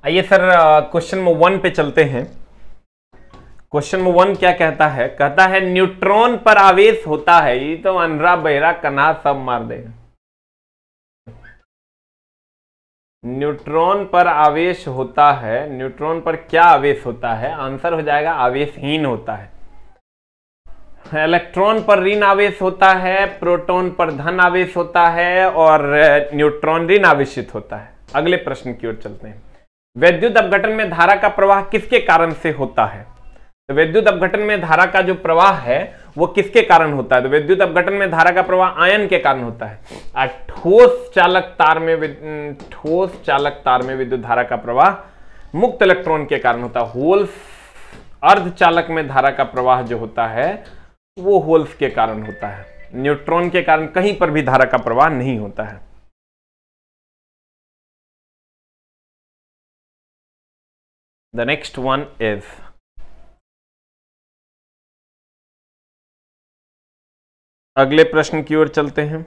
आइए sir question number 1 पे चलते हैं। क्वेश्चन नंबर 1 क्या कहता है? कहता है न्यूट्रॉन पर आवेश होता है। ये तो अंधरा बहरा कन्हा सब मार देगा। न्यूट्रॉन पर आवेश होता है। न्यूट्रॉन पर क्या आवेश होता है? आंसर हो जाएगा आवेशहीन होता है। इलेक्ट्रॉन पर ऋण आवेश होता है, प्रोटॉन पर धन आवेश होता है और न्यूट्रॉन ऋण आवेशित होता है। अगले प्रश्न की ओर चलते हैं। विद्युत अपघटन में धारा का प्रवाह किसके कारण से होता है? तो विद्युत अपघटन में धारा का जो प्रवाह है वो किसके कारण होता है? तो विद्युत अपघटन में धारा का प्रवाह आयन के कारण होता है। ठोस चालक तार में विद्युत धारा का प्रवाह मुक्त इलेक्ट्रॉन के कारण होता है। होल्स अर्धचालक में धारा का प्रवाह जो होता है वो होल्स के कारण होता है। न्यूट्रॉन के कारण कहीं पर भी धारा का प्रवाह नहीं होता है। The next one is अगले प्रश्न की ओर चलते हैं।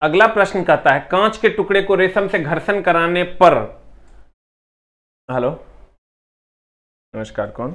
अगला प्रश्न कहता है कांच के टुकड़े को रेशम से घर्षण कराने पर। हेलो, नमस्कार, कौन?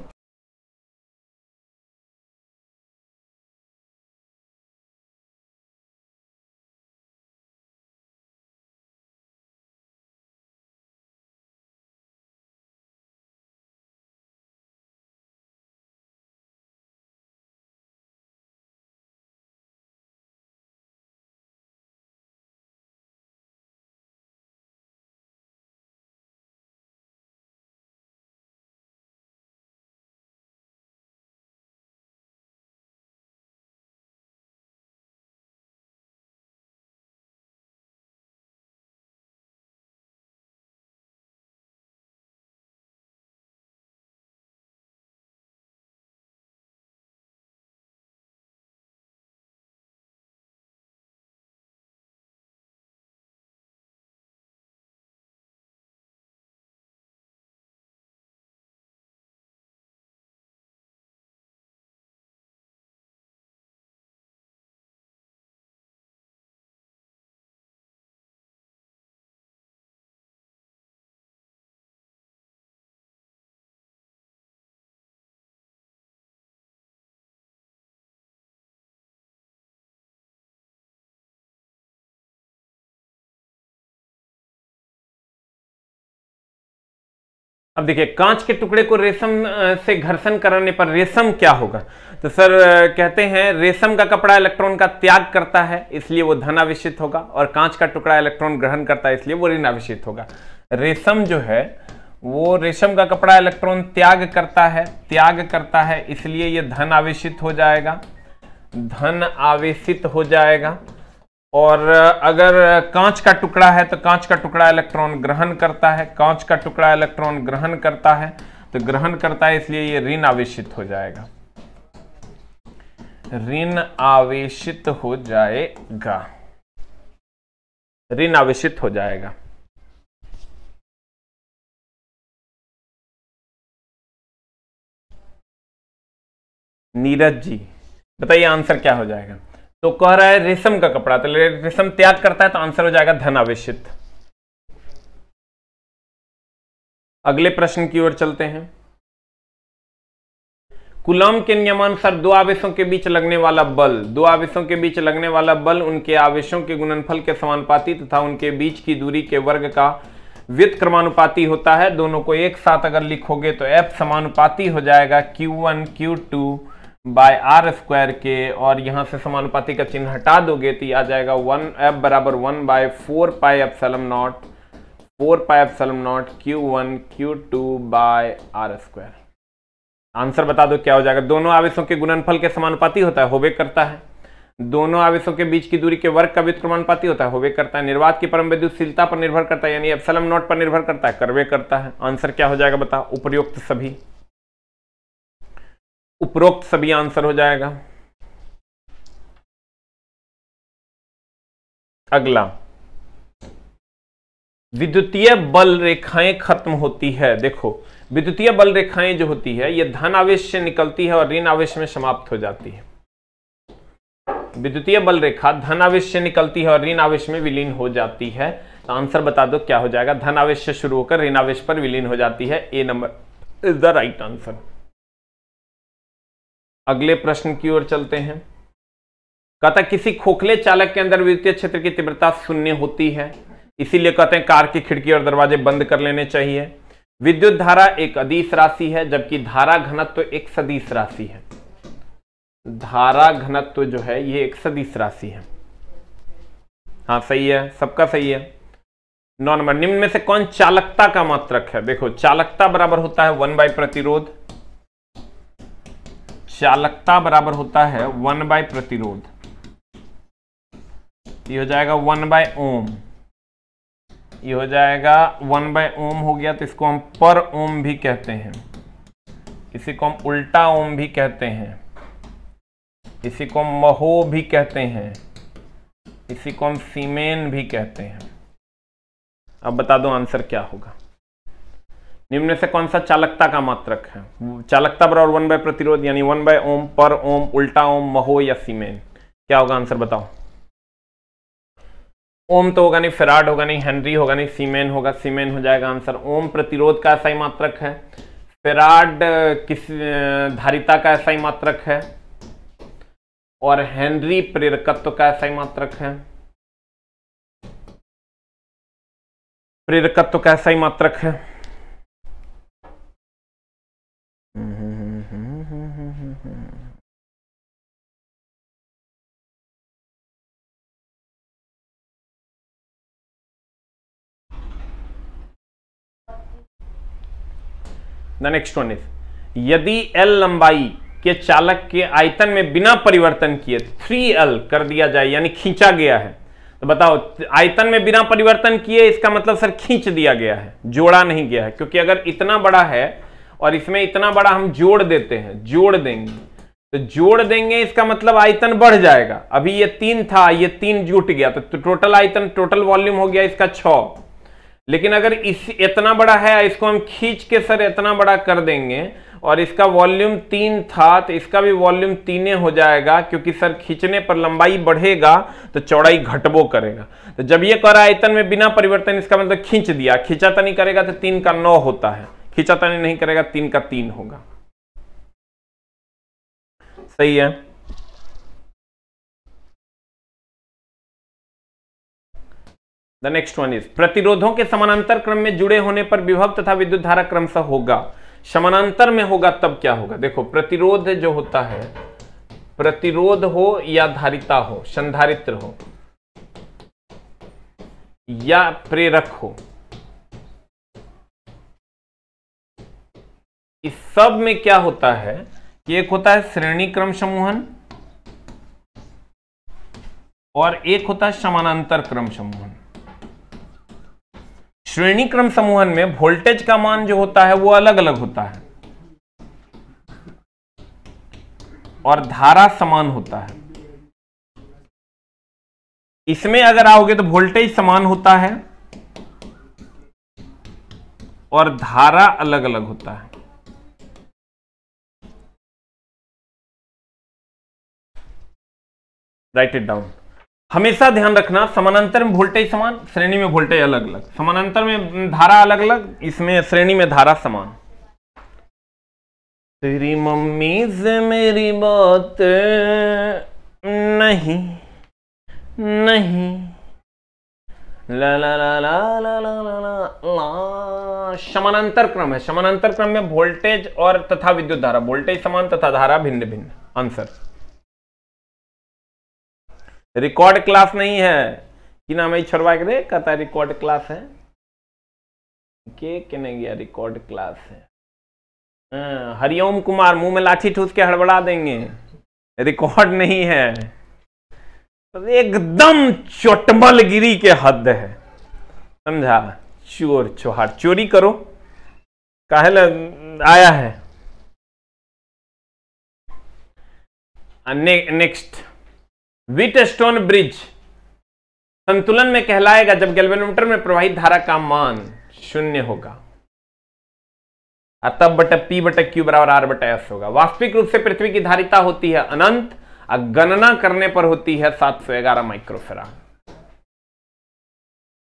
अब देखिए, कांच के टुकड़े को रेशम से घर्षण कराने पर रेशम क्या होगा? तो सर कहते हैं रेशम का कपड़ा इलेक्ट्रॉन का त्याग करता है इसलिए वो धन आवेशित होगा, और कांच का टुकड़ा इलेक्ट्रॉन ग्रहण करता है इसलिए वो ऋण आवेशित होगा। रेशम जो है वो रेशम का कपड़ा इलेक्ट्रॉन त्याग करता है इसलिए ये धन आवेशित हो जाएगा, धन आवेशित हो जाएगा। और अगर कांच का टुकड़ा है तो कांच का टुकड़ा इलेक्ट्रॉन ग्रहण करता है, कांच का टुकड़ा इलेक्ट्रॉन ग्रहण करता है तो ग्रहण करता है इसलिए ये ऋण आवेशित हो जाएगा, ऋण आवेशित हो जाएगा, ऋण आवेशित हो जाएगा। नीरज जी बताइए आंसर क्या हो जाएगा? तो कह रहा है रेशम का कपड़ा, तो रेशम त्याग करता है तो आंसर हो जाएगा धन आवेशित। अगले प्रश्न की ओर चलते हैं। कूलॉम के नियमानुसार दो आवेशों के बीच लगने वाला बल उनके आवेशों के गुणनफल के समानुपाती तथा उनके बीच की दूरी के वर्ग का व्युत्क्रमानुपाती होता है। दोनों को एक साथ अगर लिखोगे तो F समानुपाती हो जाएगा Q1 Q2 by R square के, और यहां से समानुपाती का चिन्ह हटा दोगे तो आ जाएगा F बराबर 1 by 4 pi epsilon not Q1 Q2 by R square. Answer बता दो क्या हो जाएगा? दोनों आवेशों के गुणनफल के समानुपाती होता है, होवे करता है। दोनों आवेशों के बीच की दूरी के वर्ग का व्युत्क्रमानुपाती होता है, होवे करता है। निर्वात की परम विद्युतशीलता पर निर्भर करता है यानी एप्सिलॉन नॉट पर निर्भर करता है, करवे करता है। आंसर क्या हो जाएगा बताओ? उपरोक्त सभी आंसर हो जाएगा। अगला, विद्युतीय बल रेखाएं खत्म होती है। देखो, विद्युतीय बल रेखाएं जो होती है ये धन आवेश से निकलती है और ऋण आवेश में समाप्त हो जाती है। विद्युतीय बल रेखा धन आवेश से निकलती है और ऋण आवेश में विलीन हो जाती है। तो आंसर बता दो क्या हो जाएगा, धन आवेश से शुरू होकर ऋण आवेश पर विलीन हो जाती है। A number is the right answer. अगले प्रश्न की ओर चलते हैं। कहता किसी खोखले चालक के अंदर विद्युतीय क्षेत्र की तीव्रता शून्य होती है, इसीलिए कहते हैं कार की खिड़की और दरवाजे बंद कर लेने चाहिए। विद्युत धारा एक अदिश राशि है, जबकि धारा घनत्व एक सदिश राशि है। धारा घनत्व जो है ये एक सदिश राशि है। हाँ सही है, सबका सही है। 9 नंबर, निम्न में से कौन चालकता का मात्रक है? देखो चालकता बराबर होता है 1 बाय प्रतिरोध, चालकता बराबर होता है 1 बाय प्रतिरोध, ये हो जाएगा 1 बाय ओम, ये हो जाएगा 1 बाय ओम हो गया। तो इसको हम पर ओम भी कहते हैं, इसी को हम उल्टा ओम भी कहते हैं, इसी को हम महो भी कहते हैं, इसी को हम सीमेन भी कहते हैं। अब बता दो आंसर क्या होगा। निम्न में से कौन सा चालकता का मात्रक है? चालकता बराबर 1 बाय प्रतिरोध यानी 1 बाय ओम, पर ओम, उल्टा ओम, महो या सीमेन। क्या होगा आंसर बताओ। ओम तो होगा नहीं, फेराड होगा नहीं, हेनरी होगा नहीं, सीमेन होगा, सीमेन हो जाएगा आंसर। ओम प्रतिरोध का ऐसा ही मात्रक है, फेराड किस धारिता का ऐसा ही मात्रक है, और हेनरी प्रेरकत्व का ऐसा ही मात्रक है, प्रेरकत्व का ऐसा ही मात्रक है। The next one is, यदि L लंबाई के चालक के आयतन में बिना परिवर्तन किए 3L कर दिया जाए यानी खींचा गया है, तो बताओ आयतन में बिना परिवर्तन किए इसका मतलब सर खींच दिया गया है, जोड़ा नहीं गया है। क्योंकि अगर इतना बड़ा है और इसमें इतना बड़ा हम जोड़ देते हैं, जोड़ देंगे तो जोड़ देंगे इसका मतलब आयतन बढ़ जाएगा। अभी ये 3 था, ये 3 जुट गया तो टोटल आयतन, टोटल वॉल्यूम हो गया इसका 6। लेकिन अगर इस इतना बड़ा है, इसको हम खींच के सर इतना बड़ा कर देंगे और इसका वॉल्यूम 3 था तो इसका भी वॉल्यूम 3 हो जाएगा। क्योंकि सर खींचने पर लंबाई बढ़ेगा तो चौड़ाई घटबो करेगा। तो जब ये कह रहा है आयतन में बिना परिवर्तन, इसका मतलब खींच दिया, खींचातानी करेगा तो 3 का 9 होता है, खींचातानी नहीं करेगा 3 का 3 होगा। सही है। The next one is, प्रतिरोधों के समानांतर क्रम में जुड़े होने पर विभव तथा विद्युत धारा क्रमशः होगा। समानांतर में होगा तब क्या होगा? देखो प्रतिरोध जो होता है, प्रतिरोध हो या धारिता हो, संधारित्र हो या प्रेरक हो, इस सब में क्या होता है कि एक होता है श्रेणी क्रम समूहन और एक होता है समानांतर क्रम समूहन। श्रेणी क्रम समूहन में वोल्टेज का मान जो होता है वो अलग अलग होता है और धारा समान होता है। इसमें अगर आओगे तो वोल्टेज समान होता है और धारा अलग अलग होता है। Right it down. हमेशा ध्यान रखना, समानांतर में वोल्टेज समान, श्रेणी में वोल्टेज अलग अलग, समानांतर में धारा अलग अलग, इसमें श्रेणी में धारा समान। तेरी मम्मी से मेरी बात नहीं नहीं ला ला ला ला ला ला ला ला। समानांतर क्रम है, समानांतर क्रम में वोल्टेज और तथा विद्युत धारा, वोल्टेज समान तथा धारा भिन्न भिन्न। आंसर रिकॉर्ड क्लास नहीं है कि नाम है छोड़वा के कहता है रिकॉर्ड क्लास है के नहीं गया, रिकॉर्ड क्लास है। हरिओम कुमार मुंह में लाठी ठूस के हड़बड़ा देंगे, रिकॉर्ड नहीं है। तो एकदम चोटमलगिरी के हद है, समझा। चोर चोहार चोरी करो काहे आया है। नेक्स्ट, व्हीटस्टोन ब्रिज संतुलन में कहलाएगा जब गैल्वेनोमीटर में प्रवाहित धारा का मान 0 होगा, तब बटा P बटा Q बराबर R बटा S होगा। वास्तविक रूप से पृथ्वी की धारिता होती है अनंत, गणना करने पर होती है 711 माइक्रोफैराड।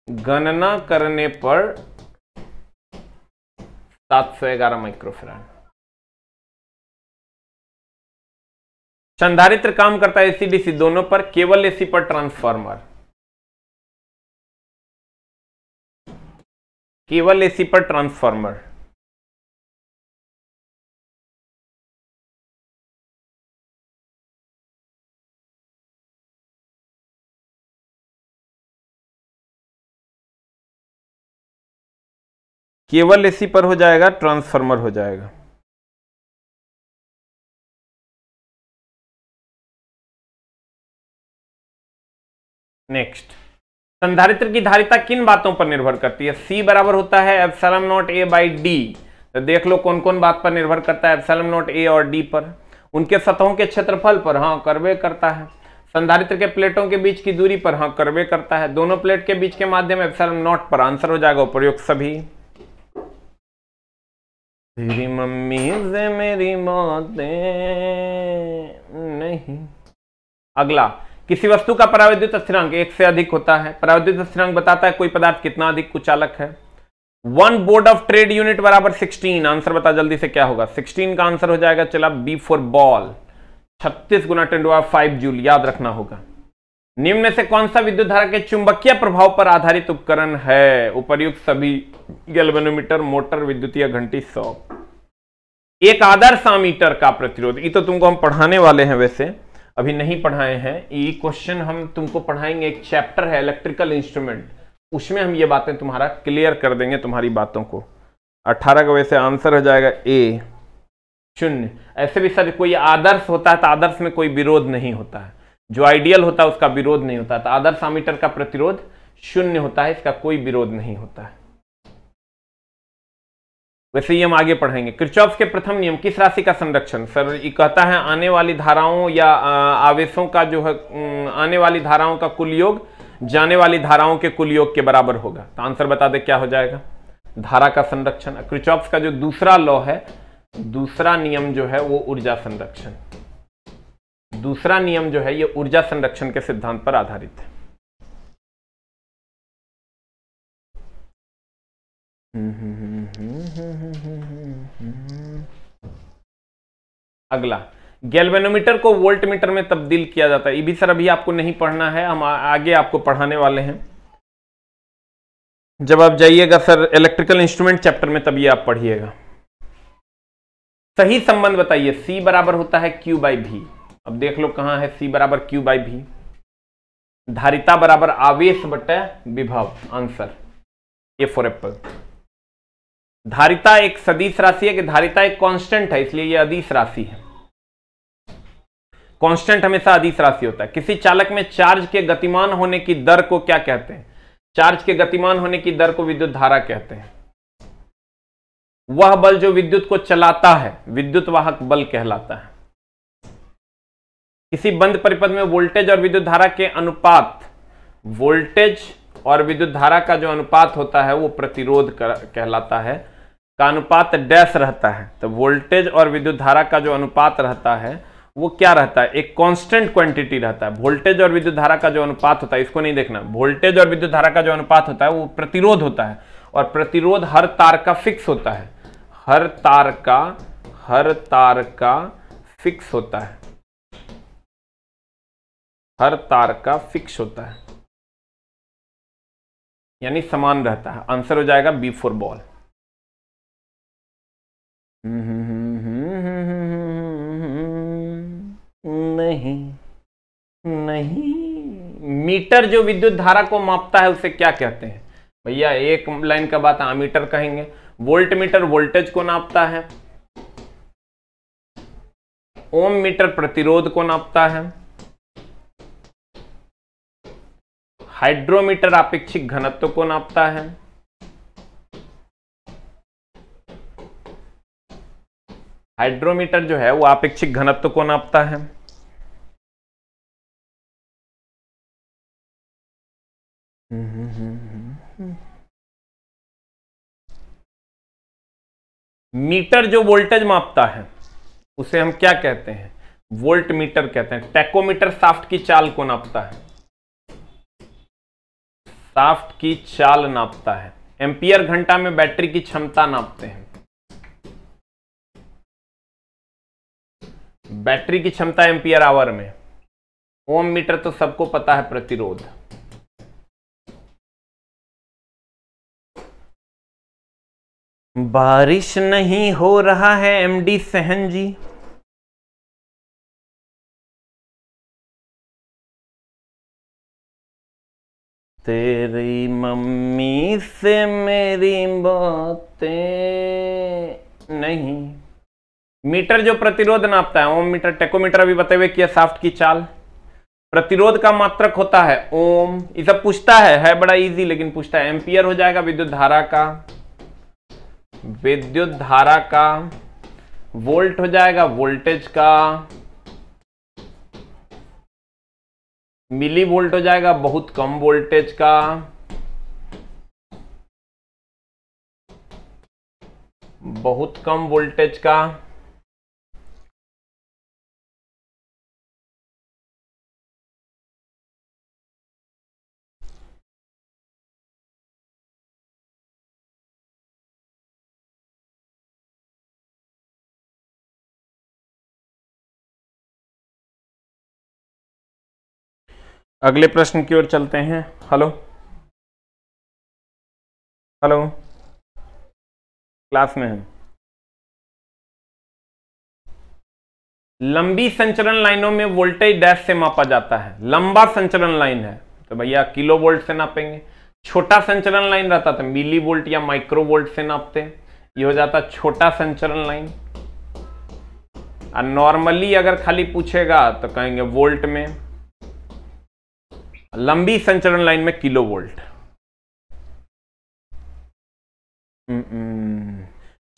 गणना करने पर 711 माइक्रोफैराड। संधारित्र काम करता है एसी डीसी दोनों पर, केवल एसी पर ट्रांसफार्मर। केवल एसी पर ट्रांसफार्मर। केवल एसी पर हो जाएगा, ट्रांसफार्मर हो जाएगा। नेक्स्ट, संधारित्र की धारिता किन बातों पर निर्भर करती है? C बराबर होता है epsilon not A by D. तो देख लो कौन कौन बात पर निर्भर करता है, एप्सिलॉन नॉट A और D पर। उनके सतहों के क्षेत्रफल पर, हाँ करवे करता है। संधारित्र के प्लेटों के बीच की दूरी पर, हाँ करवे करता है। दोनों प्लेट के बीच के माध्यम एप्सिलॉन नॉट पर। आंसर हो जाएगा उपयुक्त सभी। तेरी मम्मी से मेरी बातें नहीं। अगला, किसी वस्तु का परावैद्युत स्थिरांक 1 से अधिक होता है। परावैद्युत स्थिरांक बताता है कोई पदार्थ कितना अधिक कुचालक है। 1 बोर्ड ऑफ ट्रेड यूनिट बराबर 16। आंसर बता जल्दी से क्या होगा? 16 का आंसर हो जाएगा, चला बी फॉर बॉल, 36 गुना 10⁵ जूल, याद रखना होगा। निम्न में से कौन सा विद्युत धारा के चुंबकीय प्रभाव पर आधारित उपकरण है? उपर्युक्त सभी, गैल्वेनोमीटर, मोटर, विद्युतीय घंटी, सॉक। एक आदर्श अमीटर का प्रतिरोध, ये तो तुमको हम पढ़ाने वाले हैं, वैसे अभी नहीं पढ़ाए हैं। ये क्वेश्चन हम तुमको पढ़ाएंगे, एक चैप्टर है इलेक्ट्रिकल इंस्ट्रूमेंट, उसमें हम ये बातें तुम्हारा क्लियर कर देंगे, तुम्हारी बातों को। 18 का वैसे आंसर हो जाएगा A 0। ऐसे भी सर कोई आदर्श होता है तो आदर्श में कोई विरोध नहीं होता है, जो आइडियल होता है उसका विरोध नहीं होता है। तो आदर्श अमीटर का प्रतिरोध 0 होता है, इसका कोई विरोध नहीं होता है। वैसे ही हम आगे पढ़ेंगे। किरचॉफ के प्रथम नियम किस राशि का संरक्षण? सर ये कहता है आने वाली धाराओं या आवेशों का जो है, आने वाली धाराओं का कुल योग जाने वाली धाराओं के कुल योग के बराबर होगा। तो आंसर बता दे क्या हो जाएगा? धारा का संरक्षण। किरचॉफ का जो दूसरा लॉ है, दूसरा नियम जो है वो ऊर्जा संरक्षण। दूसरा नियम जो है ये ऊर्जा संरक्षण के सिद्धांत पर आधारित है। अगला, गैल्वेनोमीटर को वोल्टमीटर में तब्दील किया जाता है। ये भी सर अभी आपको नहीं पढ़ना है, हम आगे आपको पढ़ाने वाले हैं। जब आप जाइएगा सर इलेक्ट्रिकल इंस्ट्रूमेंट चैप्टर में, तभी आप पढ़िएगा। सही संबंध बताइए। C बराबर होता है Q बाई भी। अब देख लो कहां है C बराबर Q बाई भी। धारिता बराबर आवेश बटे विभव। Answer A for Apple. धारिता एक सदिश राशि है कि धारिता एक कांस्टेंट है, इसलिए यह अदिश राशि है। कांस्टेंट हमेशा अदिश राशि होता है। किसी चालक में चार्ज के गतिमान होने की दर को क्या कहते हैं? चार्ज के गतिमान होने की दर को विद्युत धारा कहते हैं। वह बल जो विद्युत को चलाता है विद्युत वाहक बल कहलाता है। किसी बंद परिपथ में वोल्टेज और विद्युत धारा के अनुपात, वोल्टेज और विद्युत धारा का जो अनुपात होता है वो प्रतिरोध कहलाता है। का अनुपात डैश रहता है। तो वोल्टेज और विद्युत धारा का जो अनुपात रहता है वो क्या रहता है? एक कांस्टेंट क्वांटिटी रहता है। वोल्टेज और विद्युत धारा का जो अनुपात होता है, इसको नहीं देखना, वोल्टेज और विद्युत धारा का जो अनुपात होता है वो प्रतिरोध होता है, और प्रतिरोध हर तार का फिक्स होता है। हर तार का फिक्स होता है। हर तार का फिक्स होता है, यानी समान रहता है। आंसर हो जाएगा बी फॉर बॉल। नहीं, मीटर जो विद्युत धारा को मापता है उसे क्या कहते हैं? भैया एक लाइन का बात अमीटर कहेंगे। वोल्ट मीटर वोल्टेज को नापता है। ओम मीटर प्रतिरोध को नापता है। हाइड्रोमीटर आपेक्षिक घनत्व को नापता है। हाइड्रोमीटर जो है वो आपेक्षिक घनत्व को नापता है। मीटर जो वोल्टेज मापता है उसे हम क्या कहते हैं? वोल्ट मीटर कहते हैं। टैकोमीटर शाफ्ट की चाल को नापता है, शाफ्ट की चाल नापता है। एम्पियर घंटा में बैटरी की क्षमता नापते हैं, बैटरी की क्षमता एम्पियर आवर में। ओम मीटर तो सबको पता है, प्रतिरोध। बारिश नहीं हो रहा है एमडी सहन जी। तेरी मम्मी से मेरी बातें नहीं। मीटर जो प्रतिरोध नापता है, ओम मीटर। टेकोमीटर अभी बताए हुए किया, शाफ्ट की चाल। प्रतिरोध का मात्रक होता है ओम। ये सब पूछता है बड़ा इजी, लेकिन पूछता है। एम्पियर हो जाएगा विद्युत धारा का, विद्युत धारा का। वोल्ट हो जाएगा वोल्टेज का। मिली वोल्ट हो जाएगा बहुत कम वोल्टेज का। बहुत कम वोल्टेज का। अगले प्रश्न की ओर चलते हैं। हेलो हेलो, क्लास में है। लंबी संचरण लाइनों में वोल्टेज डैश से मापा जाता है। लंबा संचरण लाइन है तो भैया किलो वोल्ट से नापेंगे। छोटा संचरण लाइन रहता था मिली वोल्ट या माइक्रो वोल्ट से नापते। ये हो जाता छोटा संचरण लाइन। और नॉर्मली अगर खाली पूछेगा तो कहेंगे वोल्ट में। लंबी संचरण लाइन में किलो वोल्ट।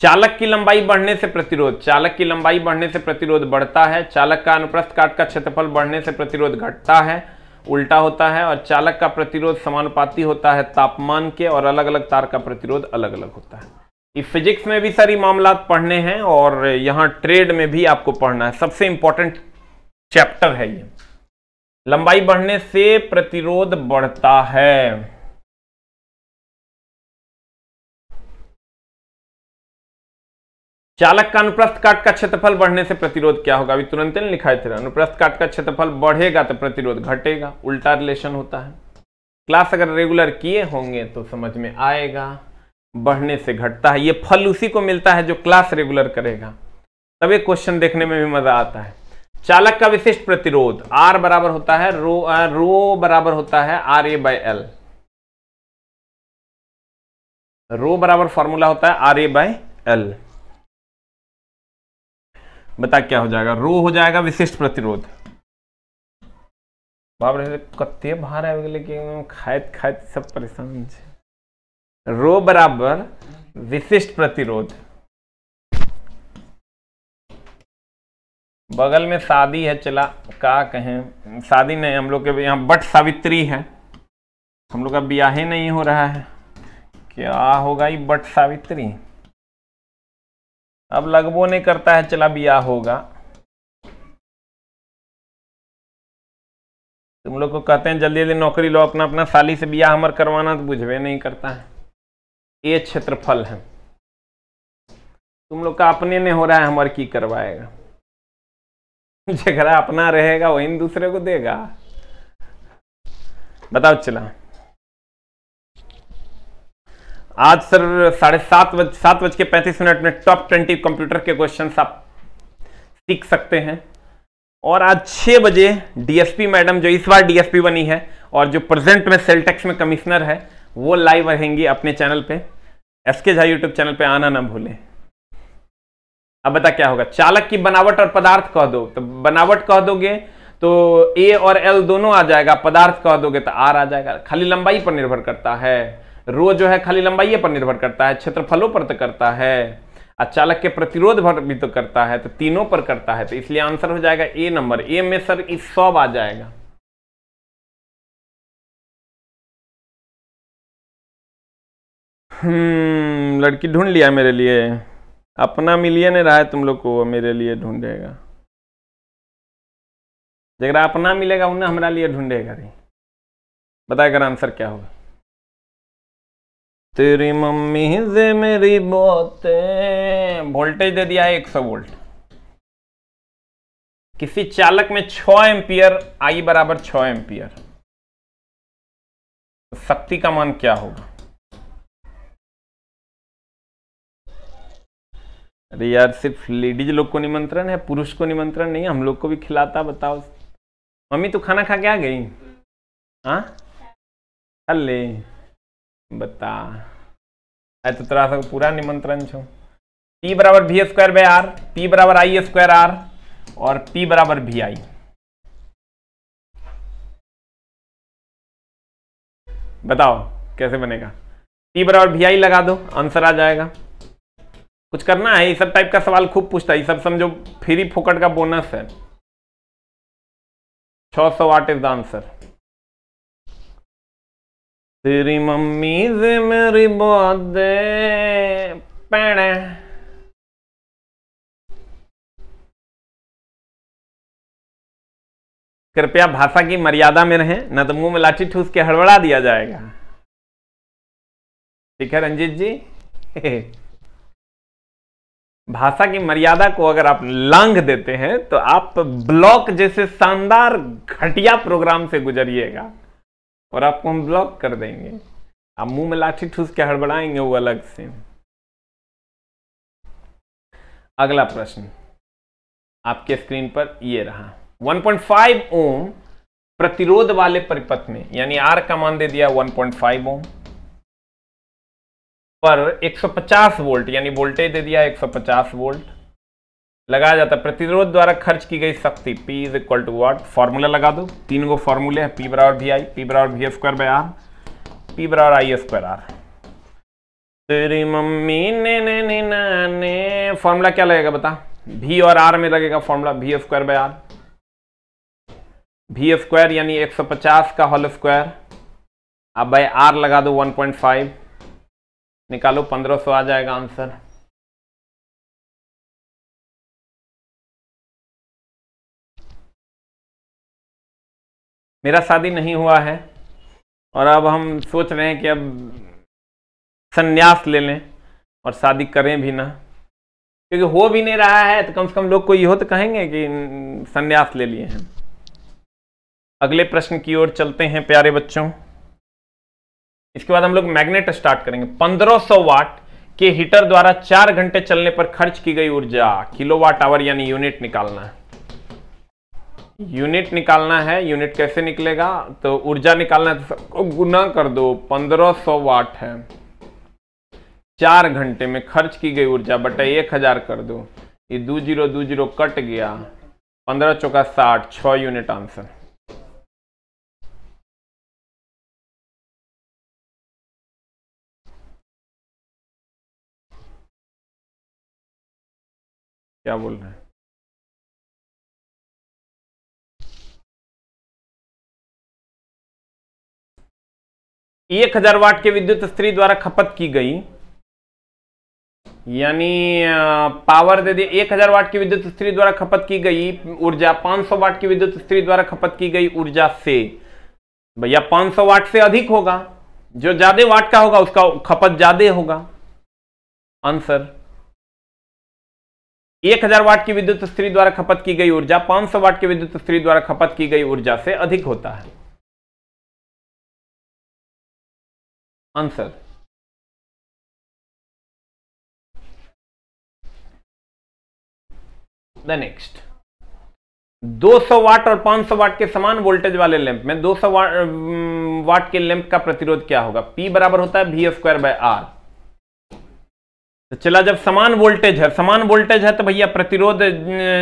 चालक की लंबाई बढ़ने से प्रतिरोध, चालक की लंबाई बढ़ने से प्रतिरोध बढ़ता है। चालक का अनुप्रस्थ काट का क्षेत्रफल बढ़ने से प्रतिरोध घटता है, उल्टा होता है। और चालक का प्रतिरोध समानुपाती होता है तापमान के, और अलग अलग तार का प्रतिरोध अलग अलग होता है। ये फिजिक्स में भी सारी मामला पढ़ने हैं और यहां ट्रेड में भी आपको पढ़ना है। सबसे इंपॉर्टेंट चैप्टर है ये। लंबाई बढ़ने से प्रतिरोध बढ़ता है। चालक का अनुप्रस्थ काट का क्षेत्रफल बढ़ने से प्रतिरोध क्या होगा? अभी तुरंत नहीं लिखा थे। अनुप्रस्थ काट का क्षेत्रफल बढ़ेगा तो प्रतिरोध घटेगा, उल्टा रिलेशन होता है। क्लास अगर रेगुलर किए होंगे तो समझ में आएगा। बढ़ने से घटता है, ये फल उसी को मिलता है जो क्लास रेगुलर करेगा, तब ये क्वेश्चन देखने में भी मजा आता है। चालक का विशिष्ट प्रतिरोध R बराबर होता है रो बराबर होता है RA/L। रो बराबर फॉर्मूला होता है RA/L। बता क्या हो जाएगा? रो हो जाएगा विशिष्ट प्रतिरोध। बाप रे कत्ते भार है, लेकिन खाइत खाइत सब परेशान है। रो बराबर विशिष्ट प्रतिरोध। बगल में शादी है, चला का कहें, शादी नहीं, हम लोग के यहाँ बट सावित्री है। हम लोग का ब्याह ही नहीं हो रहा है, क्या होगा ये बट सावित्री? अब लगभो नहीं करता है, चला ब्याह होगा। तुम लोग को कहते हैं जल्दी जल्दी नौकरी लो, अपना अपना साली से ब्याह हमर करवाना, तो बुझवे नहीं करता है। ये क्षेत्रफल है, तुम लोग का अपने नहीं हो रहा है, हमार की करवाएगा? जगह अपना रहेगा वही दूसरे को देगा। बताओ चला। आज सर 7:35 में टॉप 20 कंप्यूटर के क्वेश्चंस आप सीख सकते हैं। और आज 6 बजे डीएसपी मैडम, जो इस बार डीएसपी बनी है और जो प्रेजेंट में सेल टैक्स में कमिश्नर है, वो लाइव रहेंगी अपने चैनल पे, एसके झा यूट्यूब चैनल पे, आना ना भूलें। अब बता क्या होगा? चालक की बनावट और पदार्थ कह दो, तो बनावट कह दोगे तो ए और एल दोनों आ जाएगा, पदार्थ कह दोगे तो आर आ जाएगा। खाली लंबाई पर निर्भर करता है। रो जो है खाली लंबाई पर निर्भर करता है, क्षेत्रफलों पर तो करता है, और चालक के प्रतिरोध पर भी तो करता है, तो तीनों पर करता है। तो इसलिए आंसर हो जाएगा ए नंबर। ए में सर इस सब आ जाएगा। लड़की ढूंढ लिया मेरे लिए, अपना मिलिए नहीं रहा है तुम लोग को, मेरे लिए ढूंढेगा। जरा अपना मिलेगा उन्हें हमारा लिए ढूंढेगा नहीं। बताया कर आंसर क्या होगा। तेरी मम्मी से मेरी बातें। वोल्टेज दे दिया है 100 वोल्ट। किसी चालक में 6 एम्पियर, आई बराबर 6 एम्पियर, तो शक्ति का मान क्या होगा। अरे यार सिर्फ लेडीज लोग को निमंत्रण है, पुरुष को निमंत्रण नहीं, हम लोग को भी खिलाता। बताओ मम्मी तू खाना खा के आ गई? हाँ अले बता, तो तेरा सा पूरा निमंत्रण छो। P बराबर V square by R, P बराबर आई स्क्वायर आर और P बराबर वी आई। बताओ कैसे बनेगा। P बराबर वी आई लगा दो, आंसर आ जाएगा। कुछ करना है, ये सब टाइप का सवाल खूब पूछता है, ये सब समझो फ्री फोकट का बोनस है। 600 वाट इज द आंसर। तेरी मम्मी से मेरी बातें पैणे। कृपया भाषा की मर्यादा में रहें, न तो मुंह में लाठी ठूस के हड़बड़ा दिया जाएगा। ठीक है रंजीत जी। भाषा की मर्यादा को अगर आप लांघ देते हैं तो आप ब्लॉक जैसे शानदार घटिया प्रोग्राम से गुजरिएगा और आपको हम ब्लॉक कर देंगे। आप मुंह में लाठी ठूस के हड़बड़ाएंगे वो अलग से। अगला प्रश्न आपके स्क्रीन पर ये रहा। 1.5 ओम प्रतिरोध वाले परिपथ में, यानी आर का मान दे दिया 1.5 ओम पर 150 वोल्ट, यानी वोल्टेज दे दिया 150 वोल्ट लगाया जाता है। प्रतिरोध द्वारा खर्च की गई शक्ति P is equal to what. Formula लगा दो, 3 गो फॉर्मूले हैं। P बराबर वी आई, P बराबर V square by R, P बराबर आई स्क्वायर आर। तेरी मम्मी ने फॉर्मूला क्या लगेगा बता। V और R में लगेगा formula V square by R. V square यानी 150 का होल स्क्वायर, अब बाय आर लगा दो 1.5, निकालो 1500 आ जाएगा आंसर। मेरा शादी नहीं हुआ है और अब हम सोच रहे हैं कि अब संन्यास ले लें और शादी करें भी ना, क्योंकि हो भी नहीं रहा है तो कम से कम लोग को ये हो तो कहेंगे कि संन्यास ले लिए हैं। अगले प्रश्न की ओर चलते हैं प्यारे बच्चों। इसके बाद हम लोग मैग्नेट स्टार्ट करेंगे। 1500 वाट के हीटर द्वारा 4 घंटे चलने पर खर्च की गई ऊर्जा किलोवाट आवर, यानी यूनिट निकालना है। यूनिट निकालना है। यूनिट कैसे निकलेगा, तो ऊर्जा निकालना है तो सबको गुना कर दो। 1500 वाट है, 4 घंटे में खर्च की गई ऊर्जा बटा 1000 कर दो। ये 2020 कट गया, 15 चौका 60, 6 यूनिट आंसर। क्या बोल रहे हैं? एक 1000 वाट के विद्युत स्त्री द्वारा खपत की गई, यानी पावर दे दिए 1000 वाट की विद्युत स्त्री द्वारा खपत की गई ऊर्जा 500 वाट की विद्युत स्त्री द्वारा खपत की गई ऊर्जा से। भैया 500 वाट से अधिक होगा, जो ज्यादा वाट का होगा उसका खपत ज्यादा होगा। आंसर 1000 वाट की विद्युत स्त्री द्वारा खपत की गई ऊर्जा 500 वाट की विद्युत स्त्री द्वारा खपत की गई ऊर्जा से अधिक होता है। Answer the next. 200 वाट और 500 वाट के समान वोल्टेज वाले लैंप में 200 वाट के लैंप का प्रतिरोध क्या होगा। P बराबर होता है वी स्क्वायर बाय आर। तो चला, जब समान वोल्टेज है तो भैया प्रतिरोध,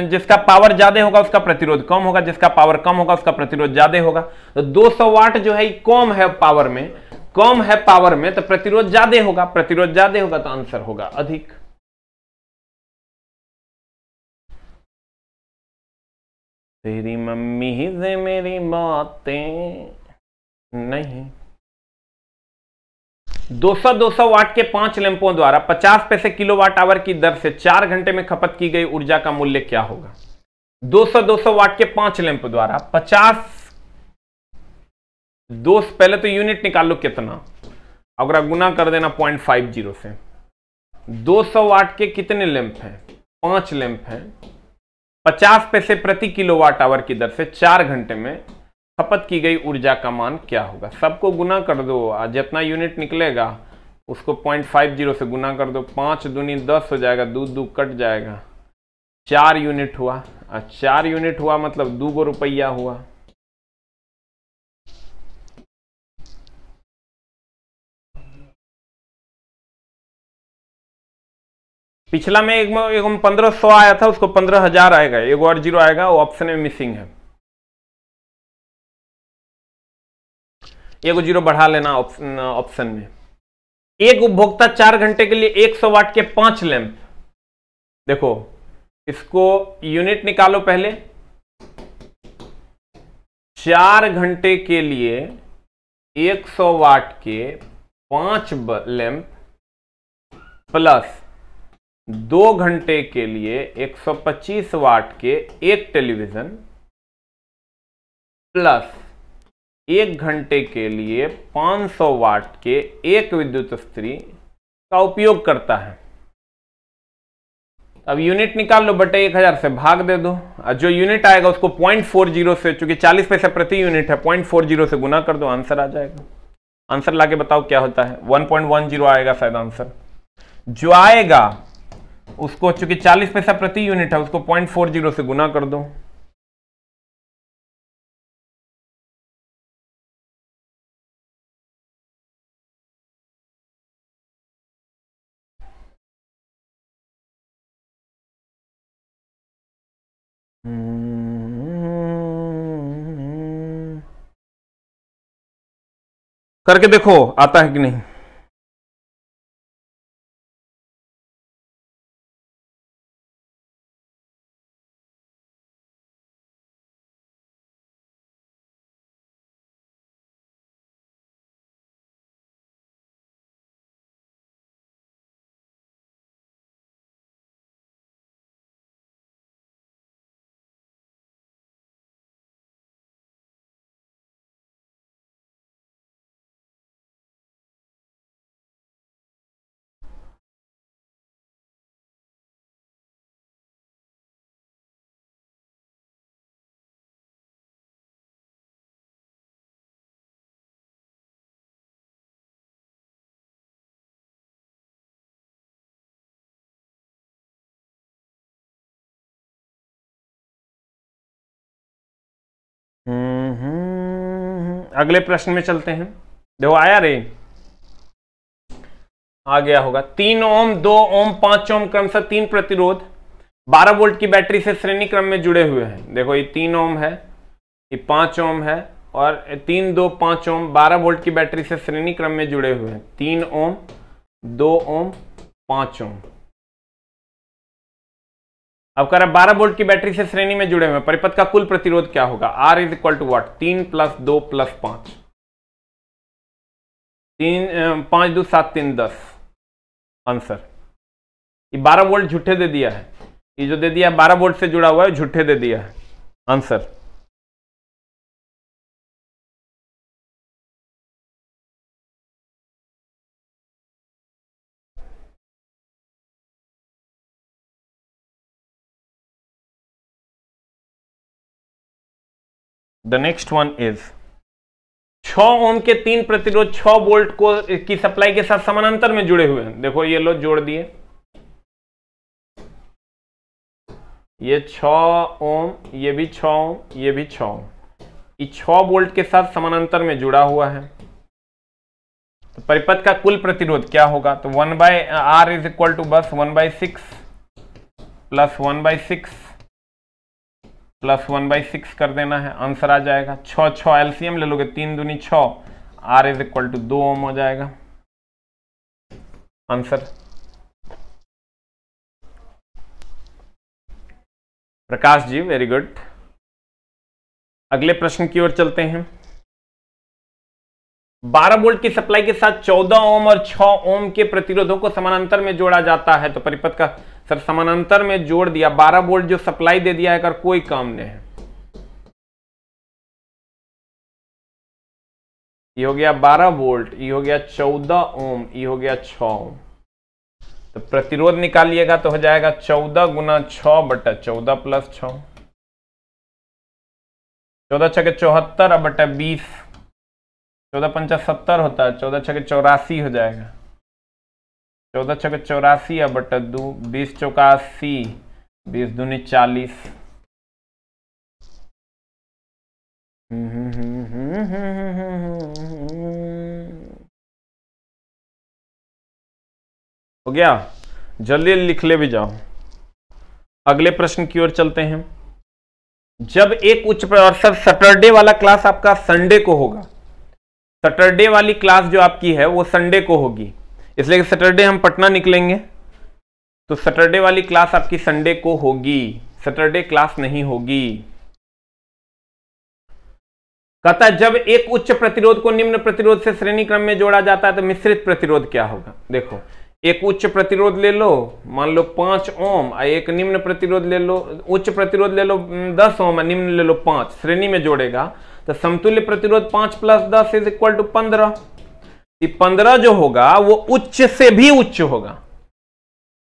जिसका पावर ज्यादा होगा उसका प्रतिरोध कम होगा, जिसका पावर कम होगा उसका प्रतिरोध ज्यादा होगा। तो 200 वाट जो है कम है पावर में, तो प्रतिरोध ज्यादा होगा, तो आंसर होगा अधिक। तेरी मम्मी से मेरी बातें नहीं। 200 वाट के 5 लैंपों द्वारा 50 पैसे किलोवाट आवर की दर से 4 घंटे में खपत की गई ऊर्जा का मूल्य क्या होगा। 200 वाट के 5 लैंप द्वारा 50 दो, पहले तो यूनिट निकाल लो कितना, अगर गुना कर देना 0.50 से। 200 वाट के कितने लैंप हैं? 5 लैंप हैं। 50 पैसे प्रति किलोवाट आवर की दर से 4 घंटे में खपत की गई ऊर्जा का मान क्या होगा? सबको गुना कर दो, जितना यूनिट निकलेगा उसको 0.50 से गुना कर दो। 5 दूनी 10 हो जाएगा, 2 2 कट जाएगा, 4 यूनिट हुआ। 4 यूनिट हुआ मतलब 2 रुपया हुआ। पिछला में एक 1500 आया था, उसको 15,000 आएगा, एक और जीरो आएगा, वो ऑप्शन में मिसिंग है। एक जीरो बढ़ा लेना ऑप्शन में। एक उपभोक्ता 4 घंटे के लिए 100 वाट के 5 लैंप, देखो इसको यूनिट निकालो पहले। 4 घंटे के लिए 100 वाट के 5 लैंप प्लस 2 घंटे के लिए 125 वाट के 1 टेलीविजन प्लस 1 घंटे के लिए 500 वाट के 1 विद्युत इस्त्री का उपयोग करता है। अब यूनिट निकाल लो, बटे 1000 से भाग दे दो, और जो यूनिट आएगा उसको 0.40 से, चूंकि 40 पैसे प्रति यूनिट है, 0.40 से गुना कर दो, आंसर आ जाएगा। आंसर लाके बताओ क्या होता है? 1.10 आएगा शायद आंसर। जो आएगा उसको, चूंकि 40 पैसा प्रति यूनिट है, उसको 0.40 से गुना कर दो। करके देखो आता है कि नहीं। अगले प्रश्न में चलते हैं। देखो आया रे, आ गया होगा। 3 ओम, 2 ओम, 5 ओम क्रमशः 3 प्रतिरोध 12 वोल्ट की बैटरी से श्रेणी क्रम में जुड़े हुए हैं। देखो ये 3 ओम है, ये 5 ओम है, और 3 2 5 ओम 12 वोल्ट की बैटरी से श्रेणी क्रम में जुड़े हुए हैं। 3 ओम, 2 ओम, 5 ओम। अब कह रहा 12 वोल्ट की बैटरी से श्रेणी में जुड़े हुए हैं, परिपथ का कुल प्रतिरोध क्या होगा? R is equal to what? 3 + 2 + 5। 5 2 7 3 10। Answer ये 12 वोल्ट झूठे दे दिया है, ये जो दे दिया है 12 वोल्ट से जुड़ा हुआ है, झूठे दे दिया है। Answer the next one is 6 ओम के 3 प्रतिरोध 6 वोल्ट को की सप्लाई के साथ समानांतर में जुड़े हुए हैं। देखो ये लो जोड़ दिए, ये 6 ओम, ये भी 6 ओम, ये भी 6 ओम, ये 6 वोल्ट के साथ समानांतर में जुड़ा हुआ है। तो परिपथ का कुल प्रतिरोध क्या होगा? तो 1/R इज इक्वल टू बस 1/6 प्लस 1/6 प्लस 1/6 कर देना है, आंसर आ जाएगा। 6 6 एलसीएम ले लोगे, 3 दूनी 6, R इज इक्वल टू 2 ओम हो जाएगा answer. Prakash ji very good. अगले प्रश्न की ओर चलते हैं। 12 वोल्ट की सप्लाई के साथ 14 ओम और 6 ओम के प्रतिरोधों को समानांतर में जोड़ा जाता है, तो परिपथ का सर समानांतर में जोड़ दिया, 12 वोल्ट जो सप्लाई दे दिया है, अगर कोई काम नहीं है। ये हो गया 12 वोल्ट, ये हो गया 14 ओम, ये हो गया 6 ओम। तो प्रतिरोध निकालिएगा तो हो जाएगा 14 गुना 6 बटा 14 प्लस 6, 14 छके 74 बटा 20, 14 पंचा 70 होता है, 14 छके 84 हो जाएगा, 14 छके 84 बटा 2, 20 चौका 80, 20 दूनी 40। हो गया, जल्दी लिख ले भी जाओ। अगले प्रश्न की ओर चलते हैं। जब एक उच्च और सर सैटरडे वाला क्लास आपका संडे को होगा, सैटरडे वाली क्लास जो आपकी है वो संडे को होगी, इसलिए कि सैटरडे हम पटना निकलेंगे, तो सैटरडे वाली क्लास आपकी संडे को होगी, सैटरडे क्लास नहीं होगी। कहता है जब एक उच्च प्रतिरोध को निम्न प्रतिरोध से श्रेणी क्रम में जोड़ा जाता है तो मिश्रित प्रतिरोध क्या होगा। देखो, एक उच्च प्रतिरोध ले लो, मान लो 5 ओम, और एक निम्न प्रतिरोध ले लो, उच्च प्रतिरोध ले लो 10 ओम और निम्न ले लो 5, श्रेणी में जोड़ेगा तो समतुल्य प्रतिरोध 5 + 10 = 15। 15 जो होगा वो उच्च से भी उच्च होगा,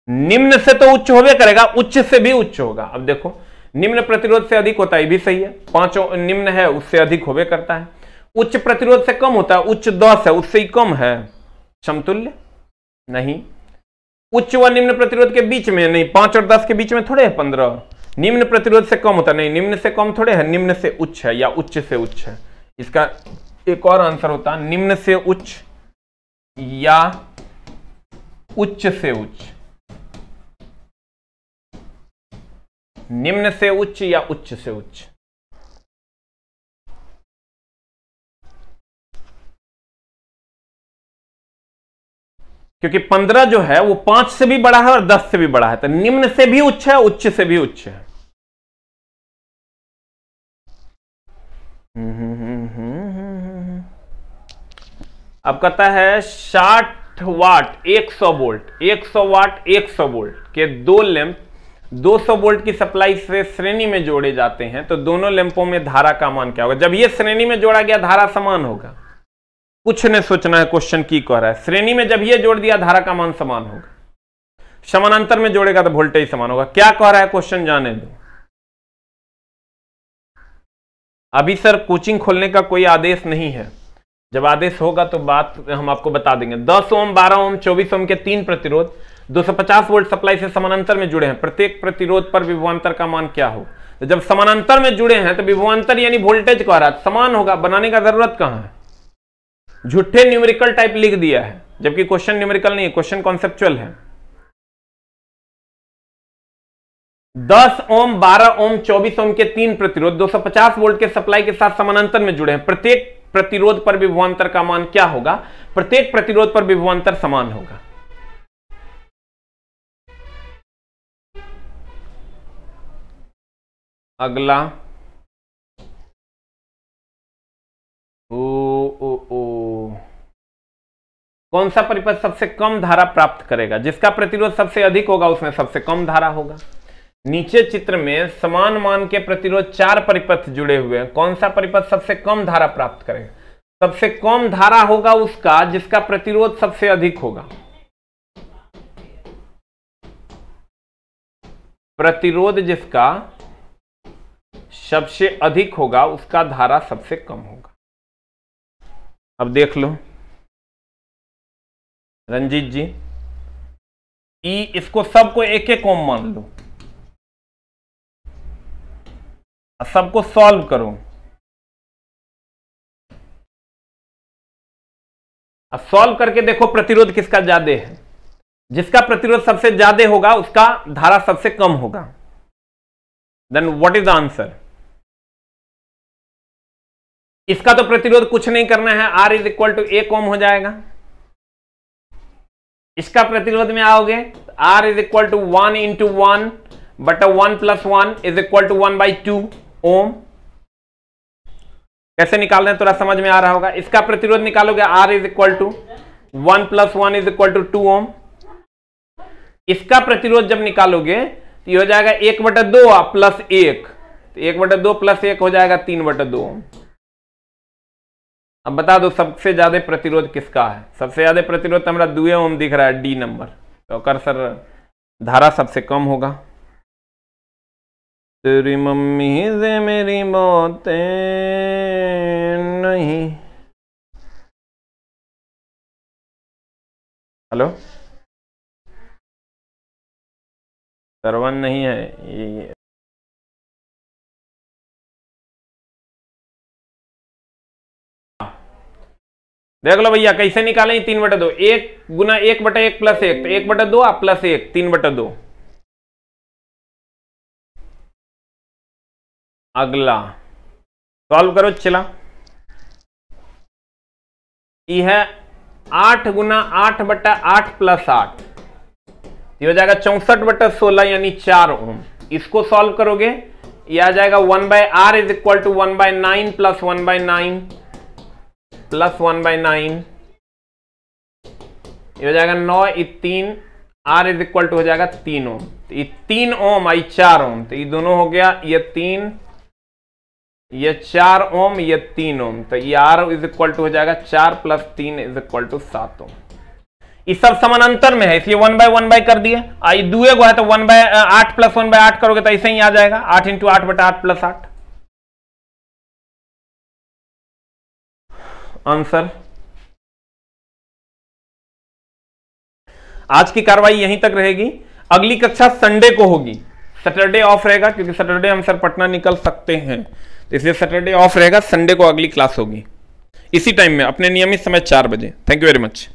निम्न से तो उच्च होवे करेगा, उच्च से भी उच्च होगा। अब देखो, निम्न प्रतिरोध से अधिक होता है, ये भी सही है, 5 निम्न है उससे अधिक होवे करता है। उच्च प्रतिरोध से कम होता है, उच्च 10 है उससे ही कम है, समतुल्य नहीं। उच्च व निम्न प्रतिरोध के बीच में नहीं, 5 और 10 के बीच में थोड़े है 15। निम्न प्रतिरोध से कम होता नहीं, निम्न से कम थोड़े है, निम्न से उच्च है या उच्च से उच्च है। इसका एक और आंसर होता, निम्न से उच्च या उच्च से उच्च, निम्न से उच्च या उच्च से उच्च। क्योंकि 15 जो है वो 5 से भी बड़ा है और 10 से भी बड़ा है, तो निम्न से भी उच्च है, उच्च से भी उच्च है। अब कहता है 60 वाट 100 वोल्ट, 100 वाट 100 वोल्ट के दो लैंप 200 वोल्ट की सप्लाई से श्रेणी में जोड़े जाते हैं, तो दोनों लैंपों में धारा का मान क्या होगा। जब ये श्रेणी में जोड़ा गया धारा समान होगा, कुछ ने सोचना है, क्वेश्चन की कह रहा है श्रेणी में जब ये जोड़ दिया धारा का मान समान होगा, समानांतर में जोड़ेगा तो वोल्टेज समान होगा। क्या कह रहा है क्वेश्चन जाने दो। अभी सर कोचिंग खोलने का कोई आदेश नहीं है, जब आदेश होगा तो बात हम आपको बता देंगे। 10 ओम 12 ओम 24 ओम के 3 प्रतिरोध 250 वोल्ट सप्लाई से समानांतर में जुड़े हैं, प्रत्येक प्रतिरोध पर विभवांतर का मान क्या हो। तो जब समानांतर में जुड़े हैं तो विभवांतर यानी वोल्टेज कह रहा है समान होगा, बनाने का जरूरत कहां है। झूठे न्यूमेरिकल टाइप लिख दिया है, जबकि क्वेश्चन न्यूमेरिकल नहीं है, क्वेश्चन कॉन्सेप्चुअल है। 10 ओम 12 ओम 24 ओम के 3 प्रतिरोध 250 वोल्ट के सप्लाई के साथ समानांतर में जुड़े हैं, प्रत्येक प्रतिरोध पर विभवांतर का मान क्या होगा। प्रत्येक प्रतिरोध पर विभवांतर समान होगा। अगला कौन सा परिपथ सबसे कम धारा प्राप्त करेगा। जिसका प्रतिरोध सबसे अधिक होगा उसमें सबसे कम धारा होगा। नीचे चित्र में समान मान के प्रतिरोध 4 परिपथ जुड़े हुए हैं, कौन सा परिपथ सबसे कम धारा प्राप्त करेगा। सबसे कम धारा होगा उसका जिसका प्रतिरोध सबसे अधिक होगा। प्रतिरोध जिसका सबसे अधिक होगा उसका धारा सबसे कम होगा। अब देख लो रंजीत जी, इसको सबको एक एक ओम मान लो, सबको सॉल्व करो। अब सॉल्व करके देखो प्रतिरोध किसका ज्यादा है। जिसका प्रतिरोध सबसे ज्यादा होगा उसका धारा सबसे कम होगा। Then what is the answer. इसका तो प्रतिरोध कुछ नहीं करना है, R = 1 ओम हो जाएगा। इसका प्रतिरोध में आओगे R = 1 × 1 बटा 1 + 1 = 1/2 ओम। कैसे निकाल रहे हैं थोड़ा समझ में आ रहा होगा। इसका प्रतिरोध निकालोगे R = 1 + 1 = 2 ओम। इसका प्रतिरोध जब निकालोगे तो ये हो जाएगा 1/2 प्लस 1, तो 1/2 प्लस 1 हो जाएगा 3/2। अब बता दो सबसे ज्यादा प्रतिरोध किसका है? सबसे ज्यादा प्रतिरोध तो हमारा 2 ओम दिख रहा है, डी नंबर। तो कर सर धारा सबसे कम होगा। तेरी मम्मी से मेरी बातें नहीं। हेलो सरवन नहीं है ये। देख लो भैया कैसे निकालें 3/2। 1 गुना 1/1 प्लस 1, तो 1/2 प्लस 1 3/2। अगला सॉल्व करो। चला ये है 8 गुना 8/8 प्लस 8, ये हो जाएगा 64/16 यानी 4 ओम। इसको सॉल्व करोगे ये आ जाएगा 1/r is equal to 1/9 plus 1/9 plus 1/9, ये हो जाएगा 9, 3 r इज इक्वल टू हो जाएगा 3 ओम। तो ये 3 ओम आई 4 ओम, तो ये दोनों हो गया, ये 3 ये 4 ओम ये 3 ओम, तो ये r इज इक्वल टू हो जाएगा 4 प्लस 3 इज इक्वल टू 7 ओम। ये सब समानांतर में है इसलिए 1/1 कर दिए। आई दुए को है तो 1/8 प्लस 1/8 करोगे तो ऐसे ही आ जाएगा 8 × 8/8 प्लस 8। आंसर। आज की कार्रवाई यहीं तक रहेगी। अगली कक्षा संडे को होगी। सैटरडे ऑफ रहेगा क्योंकि सैटरडे हम सर पटना निकल सकते हैं, इसलिए सैटरडे ऑफ रहेगा। संडे को अगली क्लास होगी इसी टाइम में अपने नियमित समय 4 बजे। Thank you very much.